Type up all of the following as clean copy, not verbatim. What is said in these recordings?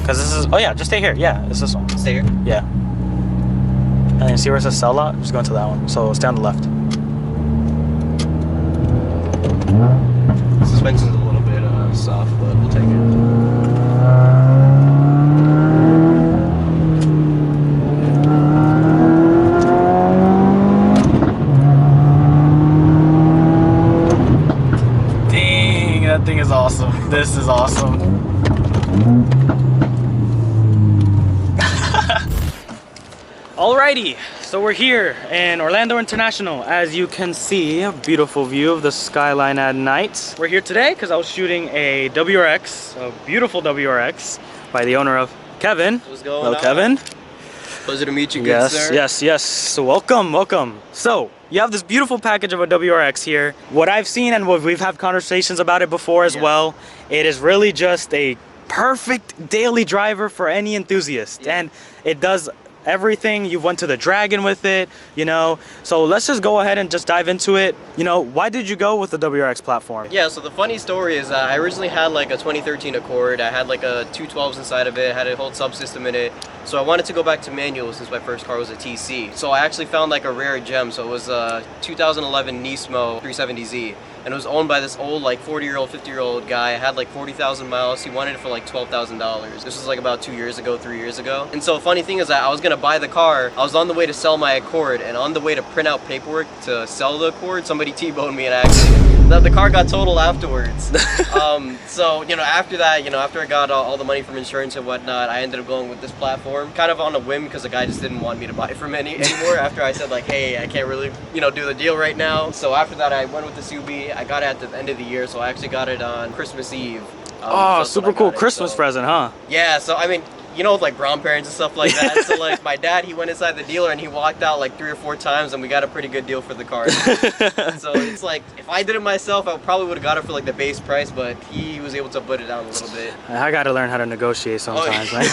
Because this is, oh yeah, just stay here. Yeah, it's this one. Stay here? Yeah. And then you see where it says sell lot? Just go into that one. So stay on the left. Suspension's a little bit soft, but we'll take it. Dang, that thing is awesome. This is awesome. Alrighty, so we're here in Orlando International. As you can see, a beautiful view of the skyline at night. We're here today because I was shooting a WRX, a beautiful WRX, by the owner of Kevin. What's going Hello, on? Kevin. Pleasure to meet you, good sir. Yes. So welcome. So you have this beautiful package of a WRX here. What I've seen, and we've had conversations about it before as well, it is really just a perfect daily driver for any enthusiast, and it does everything. You went to the Dragon with it, you know, so let's just go ahead and just dive into it. You know, why did you go with the WRX platform? Yeah, so the funny story is I originally had like a 2013 Accord. I had like a 212s inside of it, had a whole subsystem in it. So I wanted to go back to manual since my first car was a TC. So I actually found like a rare gem. So it was a 2011 Nismo 370Z. And it was owned by this old like 40-year-old, 50-year-old guy. It had like 40,000 miles. He wanted it for like $12,000. This was like about 2 years ago, 3 years ago. And so the funny thing is that I was gonna buy the car. I was on the way to sell my Accord, and on the way to print out paperwork to sell the Accord, somebody T-boned me in an accident. The car got totaled afterwards. So, you know, after that, you know, after I got all the money from insurance and whatnot, I ended up going with this platform, kind of on a whim because the guy just didn't want me to buy from anymore after I said like, hey, I can't really, you know, do the deal right now. So after that, I went with the Subi. I got it at the end of the year, so I actually got it on Christmas Eve. Oh, super cool Christmas present, huh? Yeah, so I mean, you know, like brown parents and stuff like that. So like my dad, he went inside the dealer and he walked out like 3 or 4 times, and we got a pretty good deal for the car. So it's like, if I did it myself, I probably would have got it for like the base price, but he was able to put it down a little bit. I gotta learn how to negotiate sometimes, right?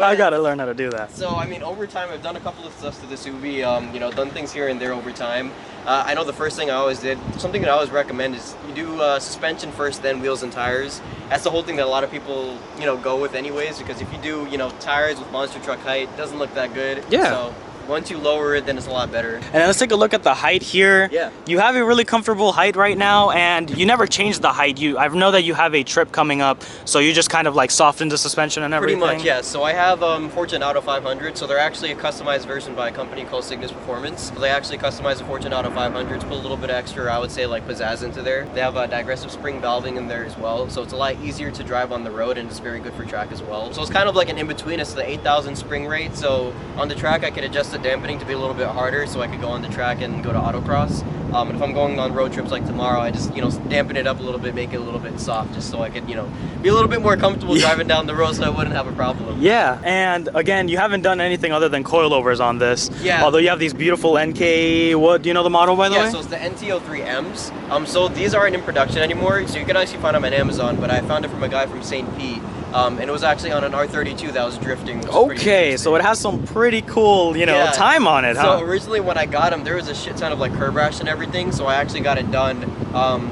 I gotta learn how to do that. So I mean, over time, I've done a couple of stuff to the Subi, you know, done things here and there over time. I know the first thing I always did, something that I always recommend is you do suspension first, then wheels and tires. That's the whole thing that a lot of people, you know, go with anyways, because if you do, you know, tires with monster truck height, it doesn't look that good. Yeah. So once you lower it, then it's a lot better. And let's take a look at the height here. Yeah. You have a really comfortable height right now, and you never changed the height. I know that you have a trip coming up, so you just kind of like softened the suspension and everything. Pretty much, yeah. So I have Fortune Auto 500. So they're actually a customized version by a company called Cygnus Performance. So they actually customize the Fortune Auto 500 to put a little bit extra, I would say, like pizzazz into there. They have a digressive spring valving in there as well, so it's a lot easier to drive on the road, and it's very good for track as well. So it's kind of like an in-between. It's the 8,000 spring rate, so on the track I could adjust the dampening to be a little bit harder, so I could go on the track and go to autocross. And if I'm going on road trips like tomorrow, I just, you know, dampen it up a little bit, make it a little bit soft, just so I could, you know, be a little bit more comfortable driving down the road, so I wouldn't have a problem. Yeah, and again, you haven't done anything other than coilovers on this. Yeah. Although you have these beautiful NK, what, do you know the model by the way? Yeah, so it's the NT03Ms. So these aren't in production anymore, so you can actually find them on Amazon, but I found it from a guy from St. Pete. And it was actually on an R32 that was drifting. Okay, so it has some pretty cool, you know, time on it, huh? So originally when I got them, there was a shit ton of like curb rash and everything, so I actually got it done.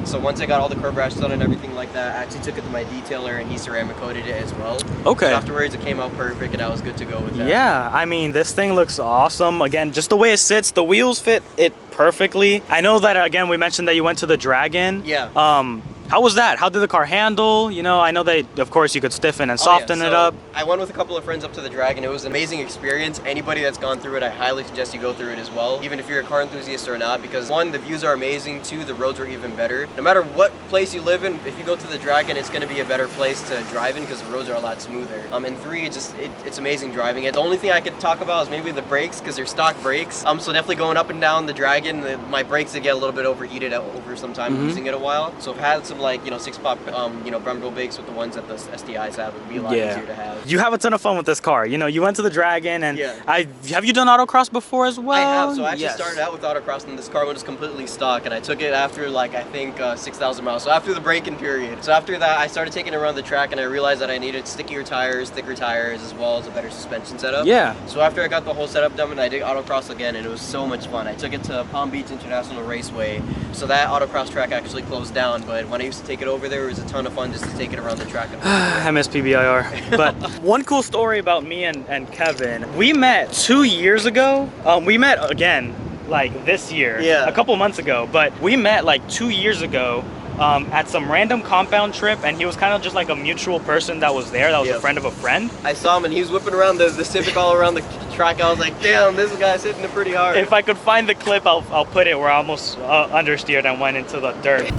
So once I got all the curb rash done and everything like that, I actually took it to my detailer and he ceramic coated it as well. Okay. So afterwards it came out perfect and I was good to go with that. Yeah, I mean, this thing looks awesome. Again, just the way it sits, the wheels fit it perfectly. I know that, again, we mentioned that you went to the Dragon. Yeah. How was that? How did the car handle? You know, I know that, of course, you could stiffen and soften it up. I went with a couple of friends up to the Dragon. It was an amazing experience. Anybody that's gone through it, I highly suggest you go through it as well, even if you're a car enthusiast or not, because 1, the views are amazing, 2, the roads are even better. No matter what place you live in, if you go to the Dragon, it's going to be a better place to drive in because the roads are a lot smoother. And 3, it's amazing driving it. The only thing I could talk about is maybe the brakes, because they're stock brakes. So definitely going up and down the Dragon, my brakes did get a little bit overheated over some time using it a while. So I've had some, like, you know, 6-pop you know, Brembo brakes with the ones that the STIs have. It would be a lot easier to have. You have a ton of fun with this car. You know, you went to the Dragon, and have you done autocross before as well? I have. So I actually started out with autocross, and this car was completely stock, and I took it after like I think 6,000 miles. So after the break-in period. So after that, I started taking it around the track, and I realized that I needed stickier tires, thicker tires, as well as a better suspension setup. Yeah. So after I got the whole setup done, and I did autocross again, and it was so much fun. I took it to Palm Beach International Raceway. So that autocross track actually closed down, but when I I used to take it over there. It was a ton of fun just to take it around the track. I miss PBIR. But one cool story about me and Kevin, we met 2 years ago. We met again like this year, a couple months ago, but we met like 2 years ago at some random compound trip, and he was kind of just like a mutual person that was there, that was a friend of a friend. I saw him and he was whipping around the Civic all around the track. I was like, damn, this guy's hitting it pretty hard. If I could find the clip, I'll put it where I almost understeered and went into the dirt.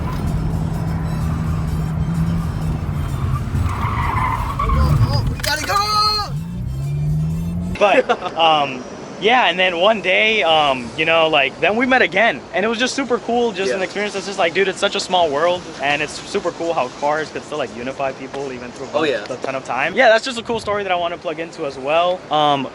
We gotta go! But yeah, and then one day, you know, like, then we met again, and it was just super cool, just an experience. It's just like, dude, it's such a small world, and it's super cool how cars could still, like, unify people even through a ton of time. Yeah, that's just a cool story that I want to plug into as well.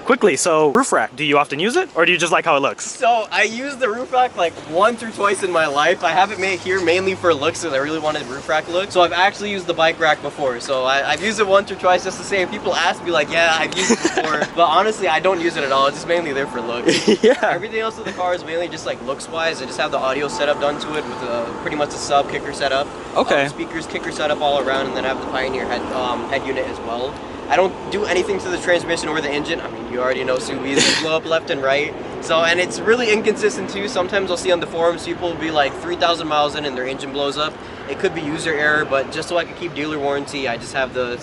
Quickly, so roof rack, do you often use it, or do you just like how it looks? So, I use the roof rack like once or twice in my life. I have it made here mainly for looks, because I really wanted roof rack look. So, I've actually used the bike rack before, so I've used it once or twice just to say, if people ask me, like, yeah, I've used it before, but honestly, I don't use it at all. It's just mainly there for look. Everything else of the car is mainly just like looks wise. I just have the audio setup done to it with pretty much a sub kicker setup. Speakers, kicker setup all around, and then I have the Pioneer head unit as well. I don't do anything to the transmission or the engine. I mean, you already know Subis, they blow up left and right. So, and it's really inconsistent too. Sometimes I'll see on the forums people will be like 3,000 miles in and their engine blows up. It could be user error, but just so I can keep dealer warranty, I just have the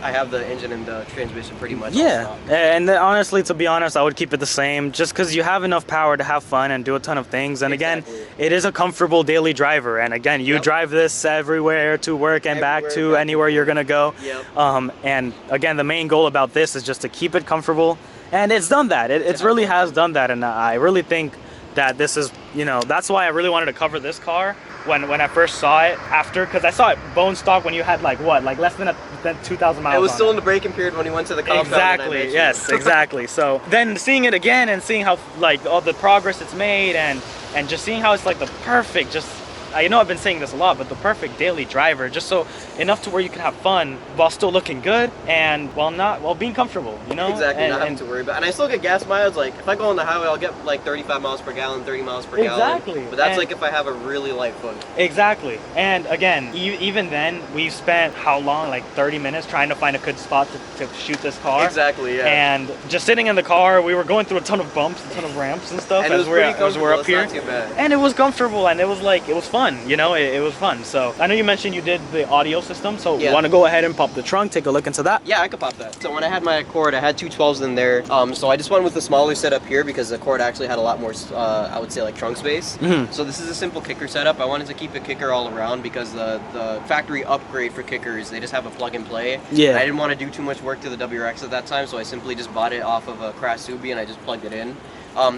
I have the engine and the transmission pretty much. Yeah, and honestly, to be honest, I would keep it the same, just because you have enough power to have fun and do a ton of things. And again, it is a comfortable daily driver. And again, you drive this everywhere to work and back to anywhere you're gonna go. And again, the main goal about this is just to keep it comfortable. And it's done that. It really has done that. And I really think that this is, you know, that's why I really wanted to cover this car when I first saw it after, because I saw it bone stock when you had like what, like less than 2,000 miles. It was still in the braking period when we went to the compound. Exactly. Yes. Exactly. So then seeing it again and seeing how like all the progress it's made and just seeing how it's like the perfect, just, I know I've been saying this a lot, but the perfect daily driver, just so enough to where you can have fun while still looking good and while being comfortable, you know? Exactly, not having to worry about it. And I still get gas mileage, like if I go on the highway, I'll get like 35 miles per gallon, 30 miles per gallon. But that's like if I have a really light foot. Exactly. And again, even then, we've spent how long? Like 30 minutes trying to find a good spot to shoot this car. Exactly, yeah. And just sitting in the car, we were going through a ton of bumps, a ton of ramps and stuff and as we're up here. Not too bad. And it was comfortable, and it was like, it was fun. You know, it was fun. So I know you mentioned you did the audio system, so you want to go ahead and pop the trunk, take a look into that? Yeah, I could pop that. So when I had my Accord, I had two 12s in there. So I just went with the smaller setup here because the Accord actually had a lot more, I would say, like trunk space. So this is a simple kicker setup. I wanted to keep a kicker all around because the factory upgrade for kickers, they just have a plug and play. Yeah. I didn't want to do too much work to the WRX at that time, so I simply just bought it off of a Crash Subi and I just plugged it in.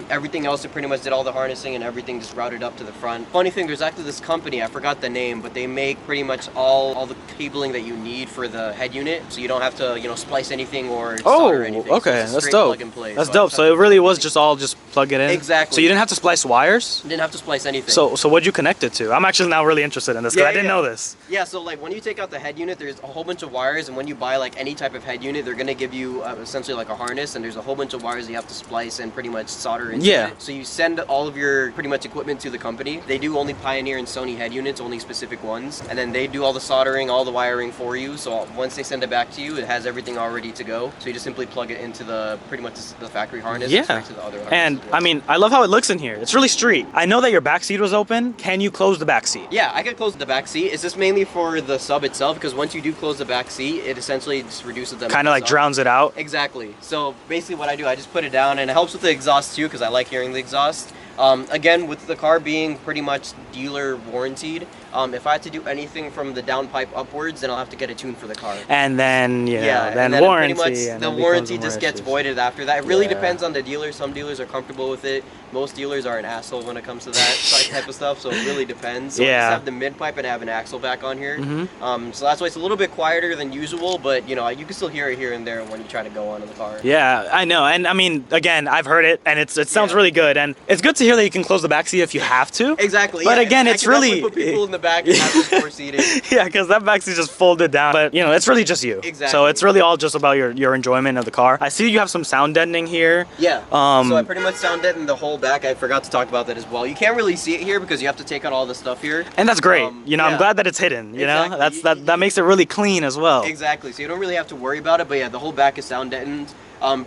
Everything else, it pretty much did all the harnessing and everything just routed up to the front. Funny thing, there's actually this company, I forgot the name, but they make pretty much all the cabling that you need for the head unit, so you don't have to, you know, splice anything or solder anything. Okay, so that's dope. Plug and play. That's dope. So it really was just all plug it in. Exactly. So you didn't have to splice wires? Didn't have to splice anything. So what'd you connect it to? I'm actually now really interested in this because I didn't know this. Yeah, so like when you take out the head unit, there's a whole bunch of wires, and when you buy like any type of head unit, they're gonna give you essentially like a harness, and there's a whole bunch of wires you have to splice and pretty much solder into it. So you send all of your pretty much equipment to the company. They do only Pioneer and Sony head units, only specific ones, and then they do all the soldering, all the wiring for you. So once they send it back to you, it has everything all ready to go. So you just simply plug it into the pretty much the factory harness. Yeah. To the other and I mean, I love how it looks in here. It's really street. I know that your back seat was open. Can you close the back seat? Yeah, I can close the back seat. It's just mainly for the sub itself because once you do close the back seat, it essentially just reduces the kind of like drowns it out. Exactly. So basically what I do, I just put it down, and it helps with the exhaust too because I like hearing the exhaust. Again, with the car being pretty much dealer warranted, if I had to do anything from the downpipe upwards, then I'll have to get a tune for the car. And then, then warranty. Pretty much the warranty just gets voided after that. It really depends on the dealer. Some dealers are comfortable with it. Most dealers are an asshole when it comes to that type of stuff, so it really depends. So I just have the mid-pipe and I have an axle back on here. So that's why it's a little bit quieter than usual, but you know, you can still hear it here and there when you try to go onto the car. Yeah, I know. And I mean, again, I've heard it, and it sounds really good. And it's good to hear that you can close the back seat if you have to. Exactly. But again, it's really... put people in the back and have this 4-seating. Yeah, because that back seat just folded down. But, you know, it's really just you. Exactly. So it's really all just about your enjoyment of the car. I see you have some sound deadening here. Yeah. So I pretty much sound deadened the whole back. I forgot to talk about that as well. You can't really see it here because you have to take out all the stuff here. And that's great. You know, I'm glad that it's hidden. You know, that makes it really clean as well. Exactly. So you don't really have to worry about it. But yeah, the whole back is sound deadened.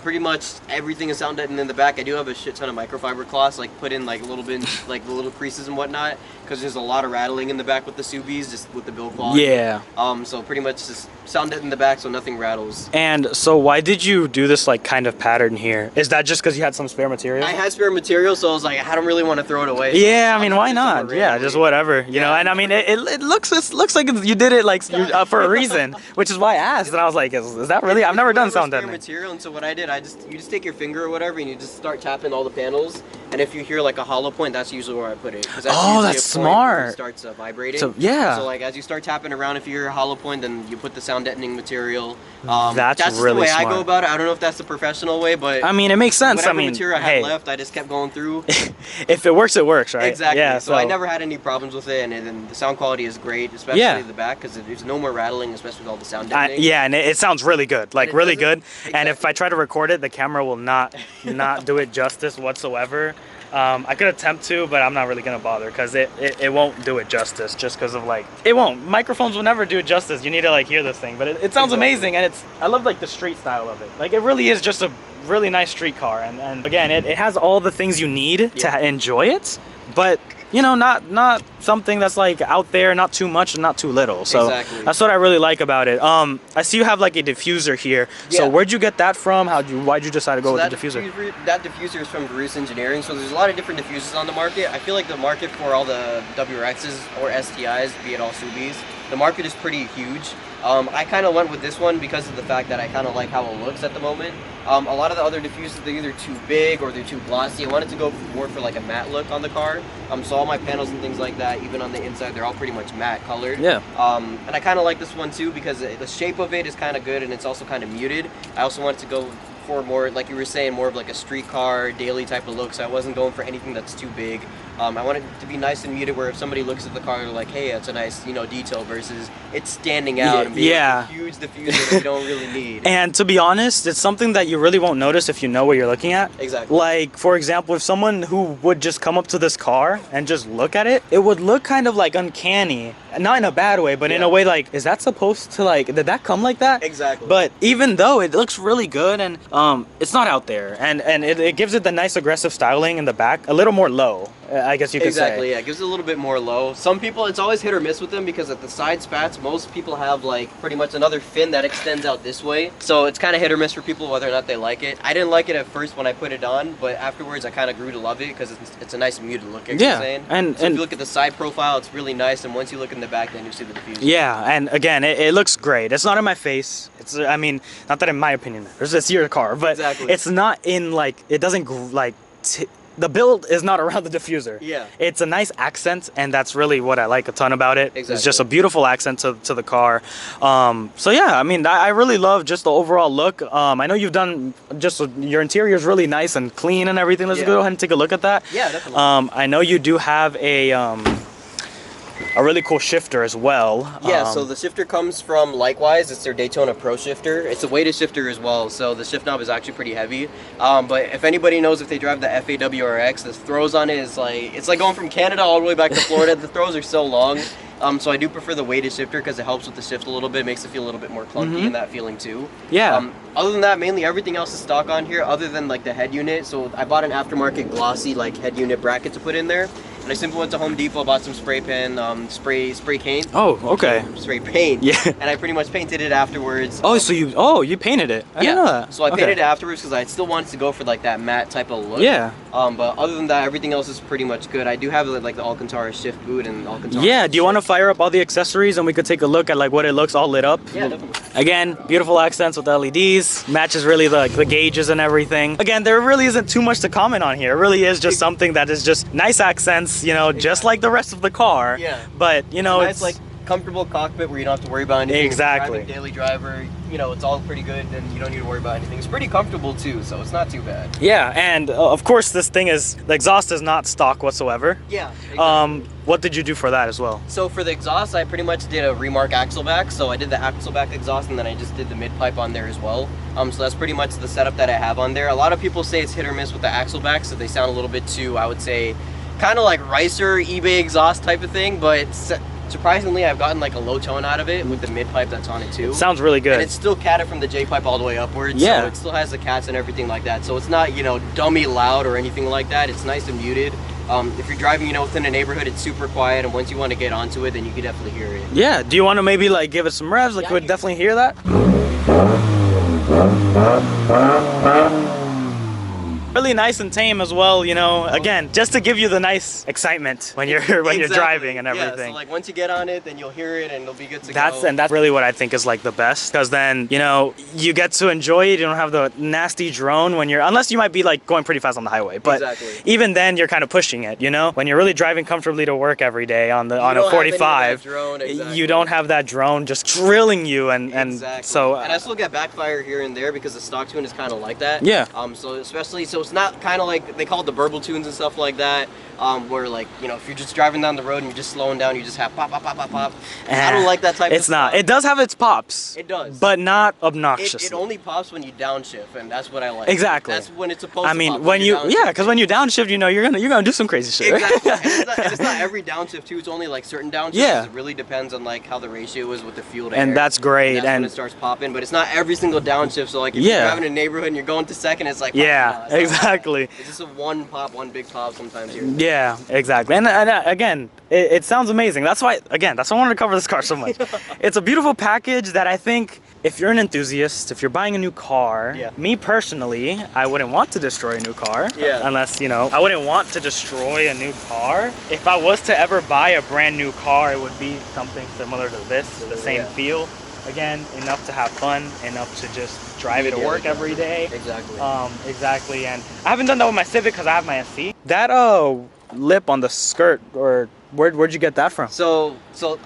Pretty much everything is sound deadened in the back. I do have a shit ton of microfiber cloths, like put in like a little bit, like the little creases and whatnot, because there's a lot of rattling in the back with the Subies, just with the build quality. Yeah. So pretty much just sound deadened in the back, so nothing rattles. And so why did you do this like kind of pattern here? Is that just because you had some spare material? I had spare material, so I was like, I don't really want to throw it away. So yeah, I mean, why not? Yeah, just whatever, you know. And I mean, it looks like you did it like for a reason, which is why I asked. And I was like, is that really? I've never done sound deadening. Material, and so what I did, you just take your finger or whatever, and you just start tapping all the panels. And if you hear like a hollow point, that's usually where I put it. Oh, that's smart. It starts vibrating. So yeah. So like as you start tapping around, if you hear a hollow point, then you put the sound deadening material. That's just really the way smart. I go about it. I don't know if that's the professional way, but I mean, it makes sense. Whatever I mean, material I had left, I just kept going through. If it works, it works, right? Exactly. Yeah. So I never had any problems with it, and then the sound quality is great, especially the back, because there's no more rattling, especially with all the sound deadening. Yeah, and it sounds really good, like really good. Exactly. And if I try to record it, the camera will not do it justice whatsoever. I could attempt to, but I'm not really gonna bother because it won't do it justice, just because of like it won't. Microphones will never do it justice. You need to like hear this thing, but it sounds amazing, and I love like the street style of it. Like it really is just a really nice street car, and again, it has all the things you need to enjoy it, but you know, not something that's like out there, not too much and not too little. So that's what I really like about it. I see you have like a diffuser here. Yeah. So where'd you get that from? Why'd you decide to go with the diffuser? That diffuser is from Bruce Engineering. So there's a lot of different diffusers on the market. I feel like the market for all the WRXs or STIs, be it all Subies, the market is pretty huge. I kind of went with this one because of the fact that I kind of like how it looks at the moment. A lot of the other diffusers, they're either too big or they're too glossy. I wanted to go more for like a matte look on the car. So all my panels and things like that, even on the inside, they're all pretty much matte colored. Yeah. And I kind of like this one too because the shape of it is kind of good and it's also kind of muted. I also wanted to go for more, like you were saying, more of like a street car, daily type of look. So I wasn't going for anything that's too big. I wanted it to be nice and muted where if somebody looks at the car, they're like, hey, it's a nice, you know, detail versus it's standing out and being a huge diffuser that you don't really need. And to be honest, it's something that you really won't notice if you know what you're looking at. Exactly. Like, for example, if someone who would just come up to this car and just look at it, it would look kind of like uncanny. Not in a bad way, but in a way like, is that supposed to like, did that come like that? Exactly. But even though it looks really good and it's not out there and it gives it the nice aggressive styling in the back, a little more low. I guess you could say. Exactly, yeah, it gives it a little bit more low. Some people, it's always hit or miss with them because at the side spats, most people have like pretty much another fin that extends out this way. So it's kind of hit or miss for people whether or not they like it. I didn't like it at first when I put it on, but afterwards I kind of grew to love it because it's a nice muted look, like you're saying. And if you look at the side profile, it's really nice, and once you look in the back, then you see the diffuser. Yeah, and again, it looks great. It's not in my face. It's, I mean, not that in my opinion matters. It's your car, but it's not in like, it doesn't like, the build is not around the diffuser. Yeah. It's a nice accent, and that's really what I like a ton about it. Exactly. It's just a beautiful accent to the car. So yeah, I mean, I really love just the overall look. I know you've done just, your interior is really nice and clean and everything. Let's go ahead and take a look at that. Yeah, definitely. I know you do have a really cool shifter as well. Yeah, so the shifter comes from Likewise. It's their Daytona Pro shifter. It's a weighted shifter as well, so the shift knob is actually pretty heavy. But if anybody knows, if they drive the FA WRX, the throws on it is like, it's like going from Canada all the way back to Florida. The throws are so long. So I do prefer the weighted shifter because it helps with the shift a little bit, makes it feel a little bit more clunky in that feeling too. Yeah. Other than that, mainly everything else is stock on here, other than like the head unit. So I bought an aftermarket glossy like head unit bracket to put in there. And I simply went to Home Depot, bought some spray pen, spray paint. Oh, okay. Spray paint. Yeah. And I pretty much painted it afterwards. Oh, so you painted it? I didn't know that. So I painted it afterwards because I still wanted to go for like that matte type of look. Yeah. But other than that, everything else is pretty much good. I do have like the Alcantara shift boot and Alcantara. Yeah. Do you want to fire up all the accessories and we could take a look at like what it looks all lit up? Yeah, definitely. Again, beautiful accents with LEDs. Matches really the gauges and everything. Again, there really isn't too much to comment on here. It really is just something that is just nice accents, you know, just like the rest of the car. Yeah. But you know, it's nice, like comfortable cockpit where you don't have to worry about anything. Exactly. Driving daily driver. you know, it's all pretty good, and you don't need to worry about anything. It's pretty comfortable too, so it's not too bad. Yeah, and of course this thing is, the exhaust is not stock whatsoever. Yeah, exactly. What did you do for that as well? So for the exhaust, I pretty much did a remark axle back. So I did the axle back exhaust, and then I just did the mid pipe on there as well. So that's pretty much the setup that I have on there. A lot of people say it's hit or miss with the axle back, so they sound a little bit too, I would say, kind of like Ricer eBay exhaust type of thing, but surprisingly, I've gotten like a low tone out of it with the mid pipe that's on it too. It sounds really good. And it's still catted from the J pipe all the way upwards. Yeah. So it still has the cats and everything like that. So it's not, you know, dummy loud or anything like that. It's nice and muted. If you're driving, you know, within a neighborhood, it's super quiet. And once you want to get onto it, then you can definitely hear it. Yeah. Do you want to maybe like give it some revs? Like, Yeah, you would definitely hear that. Really nice and tame as well, you know. Again, just to give you the nice excitement when you're you're driving and everything. Yeah, so like once you get on it, then you'll hear it and it'll be good to go. And that's really what I think is like the best, because then, you know, you get to enjoy it. You don't have the nasty drone when you're, unless you might be like going pretty fast on the highway, but even then you're kind of pushing it, you know. When you're really driving comfortably to work every day on a 45, you don't have that drone just drilling you, and so and I still get backfire here and there because the stock tune is kind of like that. Yeah. So especially, so it's not kind of like, they call it the burble tunes and stuff like that, where like, you know, if you're just driving down the road and you're just slowing down, you just have pop, pop, pop, pop, pop. I don't like that type of stuff. It's not. It does have its pops. It does. But not obnoxiously. It only pops when you downshift, and that's what I like. Exactly. That's when it's supposed to pop. I mean, when you, because when you downshift, you know, you're gonna do some crazy shit. Exactly. And it's not every downshift too. It's only like certain downshifts. Yeah. It really depends on like how the ratio is with the fuel to And air. that's great. And that's when it starts popping. But it's not every single downshift. So like if you're driving in a neighborhood and you're going to second, it's like, yeah, exactly. It's just a one pop, one big pop sometimes here. Yeah, exactly. And again, it sounds amazing. That's why I wanted to cover this car so much. It's a beautiful package that I think, if you're an enthusiast, if you're buying a new car, me personally, I wouldn't want to destroy a new car. Unless, you know, I wouldn't want to destroy a new car. If I was to ever buy a brand new car, it would be something similar to this, the same feel. Again, enough to have fun, enough to just drive it to work every day. Exactly. Exactly. And I haven't done that with my Civic because I have my SC. That lip on the skirt, or where'd you get that from? So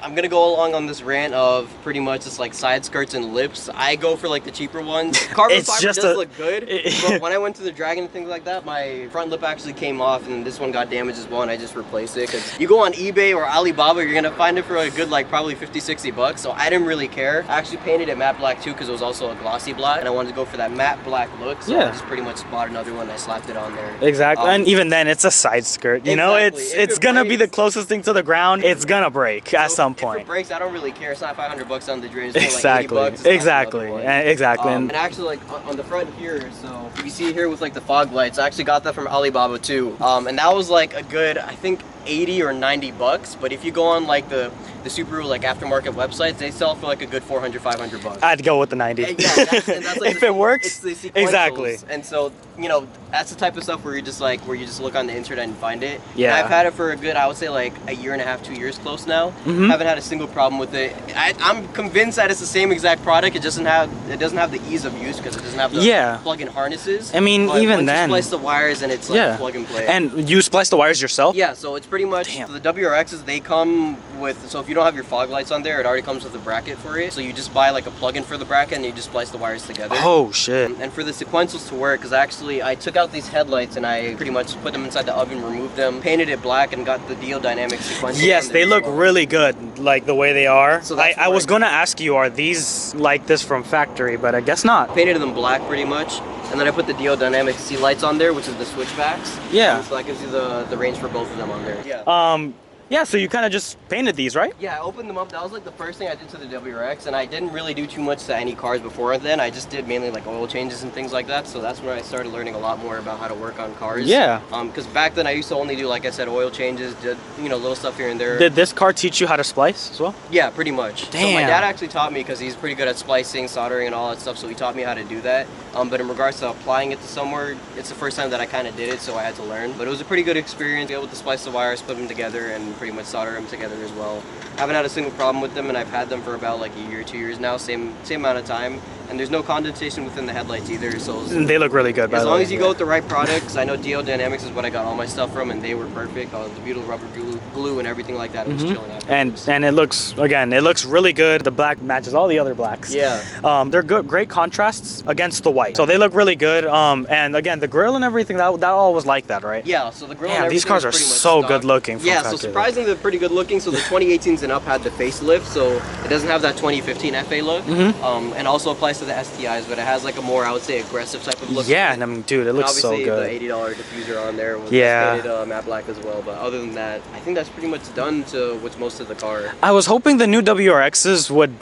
I'm gonna go along on this rant of pretty much just like side skirts and lips. I go for like the cheaper ones. Carbon fiber does look good, but when I went to the Dragon and things like that, my front lip actually came off, and this one got damaged as well, and I just replaced it. Cause you go on eBay or Alibaba, you're gonna find it for a good like probably 50-60 bucks. So I didn't really care. I actually painted it matte black too, because it was also a glossy black, and I wanted to go for that matte black look. So I just pretty much bought another one and I slapped it on there. Exactly. And even then, it's a side skirt. You know, it's gonna be the closest thing to the ground. It's gonna break at some point. If it breaks, I don't really care. It's not 500 bucks on the drain. It's Exactly. Like 80 bucks. Exactly. And actually, like on the front here, so you see here with like the fog lights, I actually got that from Alibaba too. And that was like a good, I think, 80 or 90 bucks. But if you go on like the Subaru like aftermarket websites, they sell for like a good 400, 500 bucks. I'd go with the 90. And that's like if it works, it's the exactly. And so, you know, that's the type of stuff where you just look on the internet and find it. Yeah. And I've had it for a good, I would say like a year and a half, 2 years close now. Haven't had a single problem with it. I'm convinced that it's the same exact product. It doesn't have the ease of use because it doesn't have the plug-in harnesses. I mean, but even once then, you splice the wires and it's like plug and play. And you splice the wires yourself? Yeah, so it's pretty much the WRXs. They come with, so if you don't have your fog lights on there, it already comes with a bracket for it. So you just buy like a plug-in for the bracket and you just splice the wires together. Oh shit. And for the sequentials to work, because actually I took out these headlights and I pretty much put them inside the oven, removed them, painted it black, and got the deodynamic sequentials. Yes, they look really good, like the way they are. So I was gonna ask you, are these like this from factory? But I guess not. Painted them black pretty much, and then I put the deodynamic C lights on there, which is the switchbacks. Yeah. So that gives you the range for both of them on there. Yeah. Yeah, so you kind of just painted these, right? Yeah, I opened them up. That was like the first thing I did to the WRX, and I didn't really do too much to any cars before then. I just did mainly like oil changes and things like that. So that's where I started learning a lot more about how to work on cars. Yeah. Because back then I used to only do, like I said, oil changes, did, you know, little stuff here and there. Did this car teach you how to splice as well? Yeah, pretty much. Damn. So my dad actually taught me because he's pretty good at splicing, soldering, and all that stuff. So he taught me how to do that. But in regards to applying it to somewhere, it's the first time that I kind of did it, so I had to learn. But it was a pretty good experience, be able to splice the wires, put them together, and pretty much solder them together as well. I haven't had a single problem with them, and I've had them for about like a year, 2 years now, same amount of time. and there's no condensation within the headlights either. So They look really good. as long as you go with the right products, I know Deadening is what I got all my stuff from, and they were perfect. The beautiful rubber glue and everything like that. It was chilling out. And it looks, again, it looks really good. The black matches all the other blacks. Yeah. They're good, great contrasts against the white. So they look really good. And again, the grill and everything, that all was like that, right? Yeah. So the grill. Yeah, and these cars are so stock. good looking. Yeah. So surprisingly, they're pretty good looking. So the 2018s and up had the facelift, so it doesn't have that 2015 FA look. And also applies to the STIs, but it has like a more, I would say, aggressive type of look. Yeah, and I mean, dude, it looks so good. Obviously, the $80 diffuser on there was painted matte black as well. But other than that, I think that's pretty much done to what's most of the car. I was hoping the new WRXs would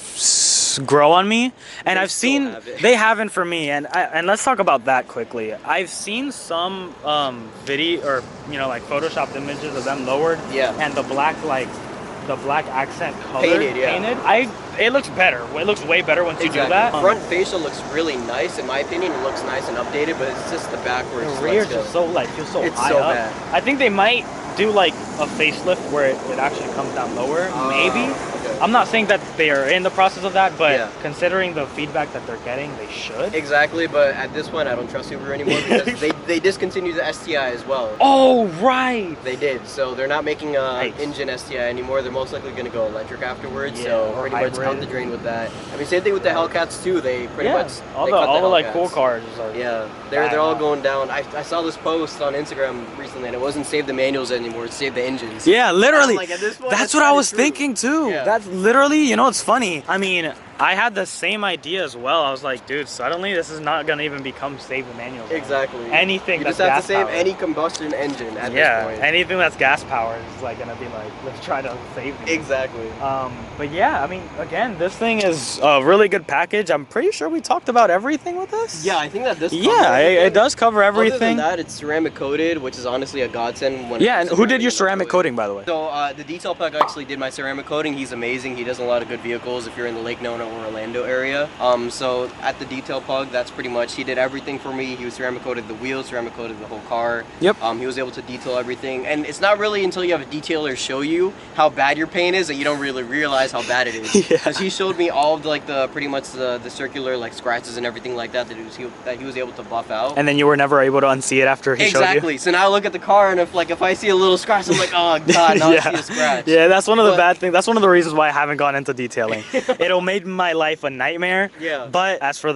grow on me, and I've seen they haven't for me. And let's talk about that quickly. I've seen some video or like photoshopped images of them lowered, and the black accent color painted. It looks better. It looks way better once you do that. Front facial looks really nice, in my opinion. It looks nice and updated, but it's just the backwards. The rear just so feels so it's high so up. bad. I think they might do like a facelift where it actually comes down lower, maybe. Okay. I'm not saying that they are in the process of that, but considering the feedback that they're getting, they should. Exactly, but at this point, I don't trust Subaru anymore because they discontinued the STI as well. Oh, right. They did, so they're not making an engine STI anymore. They're most likely going to go electric afterwards, so pretty much out the drain with that. I mean, same thing with the Hellcats too. They pretty much all the like cool cars. They're all going down. I saw this post on Instagram recently, and it wasn't save the manuals anymore. It's save the engines. Yeah, literally. Like, at this point, that's what I was thinking too. Yeah. That's literally, it's funny. I mean, I had the same idea as well. I was like, dude, suddenly this is not gonna even become save the manuals. Exactly. Anything you that's just have to save powered. any combustion engine at this point. Anything that's gas powered is like gonna be like, let's try to save it. Exactly. But yeah, I mean, again, this thing is a really good package. I'm pretty sure we talked about everything with this. Yeah, I think that this. It does cover everything. Other than that, it's ceramic coated, which is honestly a godsend. And who did your ceramic coating, by the way? So the detail pack actually did my ceramic coating. He's amazing. He does a lot of good vehicles if you're in the Lake Nona or Orlando area. So at the detail plug, that's pretty much, he did everything for me. He was ceramic coated the wheels, ceramic coated the whole car. Yep. He was able to detail everything, and it's not really until you have a detailer show you how bad your paint is that you don't really realize how bad it is. Because he showed me all of the pretty much the circular like scratches and everything like that that he was able to buff out. And then you were never able to unsee it after he showed you. Exactly. So now I look at the car, and if I see a little scratch, I'm like, oh god, now I see a scratch. Yeah, that's one of the bad things. That's one of the reasons why I haven't gone into detailing. It'll make my life a nightmare. Yeah. But as for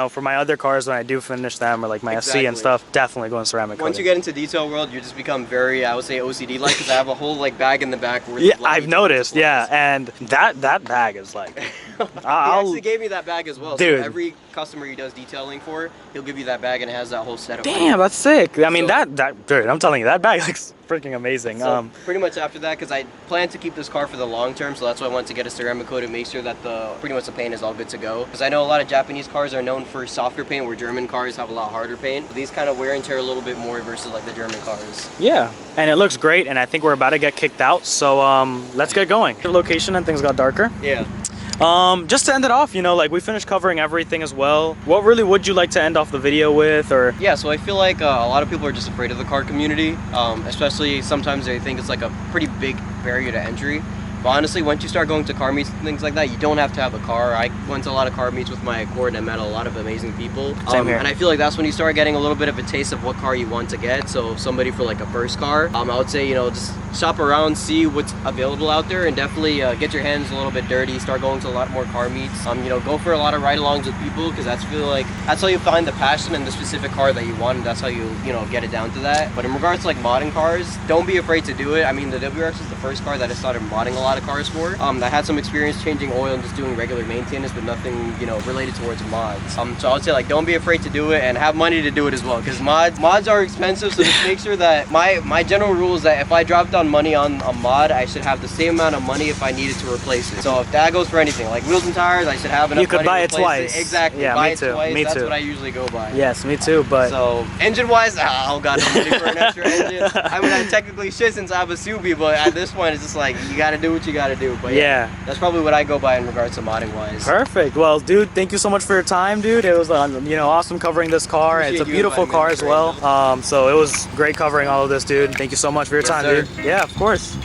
for my other cars, when I do finish them, or like my SC and stuff, definitely going ceramic coating. Once you get into detail world, you just become very, I would say, OCD-like, because I have a whole like bag in the back. Where I've noticed. Yeah, and that bag is like. He actually gave me that bag as well. Dude. So every customer he does detailing for, he'll give you that bag, and it has that whole setup. Damn, that's sick. I mean, dude, I'm telling you, that bag looks freaking amazing. So pretty much after that, because I plan to keep this car for the long term, so that's why I want to get a ceramic coat and make sure that pretty much the paint is all good to go. Because I know a lot of Japanese cars are known for softer paint, where German cars have a lot harder paint. These kind of wear and tear a little bit more versus like the German cars. Yeah, and it looks great, and I think we're about to get kicked out, so let's get going. The location and things got darker. Yeah. Just to end it off, like we finished covering everything as well. What really would you like to end off the video with, or? Yeah, so I feel like a lot of people are just afraid of the car community, especially sometimes they think it's like a pretty big barrier to entry. But honestly, once you start going to car meets and things like that, you don't have to have a car. I went to a lot of car meets with my Accord, and I met a lot of amazing people. Same here. And I feel like that's when you start getting a little bit of a taste of what car you want to get. So somebody for like a first car, I would say, just shop around, see what's available out there, and definitely get your hands a little bit dirty. Start going to a lot more car meets. Go for a lot of ride-alongs with people, because that's how you find the passion in the specific car that you want, and that's how you get it down to that. But in regards to like modding cars, don't be afraid to do it. I mean, the WRX is the first car that I started modding a lot of cars for. I had some experience changing oil and just doing regular maintenance, but nothing related towards mods. So I would say, like, don't be afraid to do it, and have money to do it as well, because mods are expensive. So just make sure that my general rule is that if I drop down money on a mod, I should have the same amount of money if I needed to replace it. So if that goes for anything, like wheels and tires, I should have enough money to replace it. You could buy it twice. Exactly. Yeah, buy me it too. twice. Me That's too. what I usually go by. Yes, me too. But so engine-wise, oh god, I'm ready for an extra engine. I mean, I technically should since I have a Subi, but at this point, it's just like you got to do what you got to do. But yeah, that's probably what I go by in regards to modding wise. Perfect. Well, dude, thank you so much for your time, dude. It was awesome covering this car. Appreciate it's a beautiful car as well. So it was great covering all of this, dude. Thank you so much for your time, sir. dude. Yeah, of course.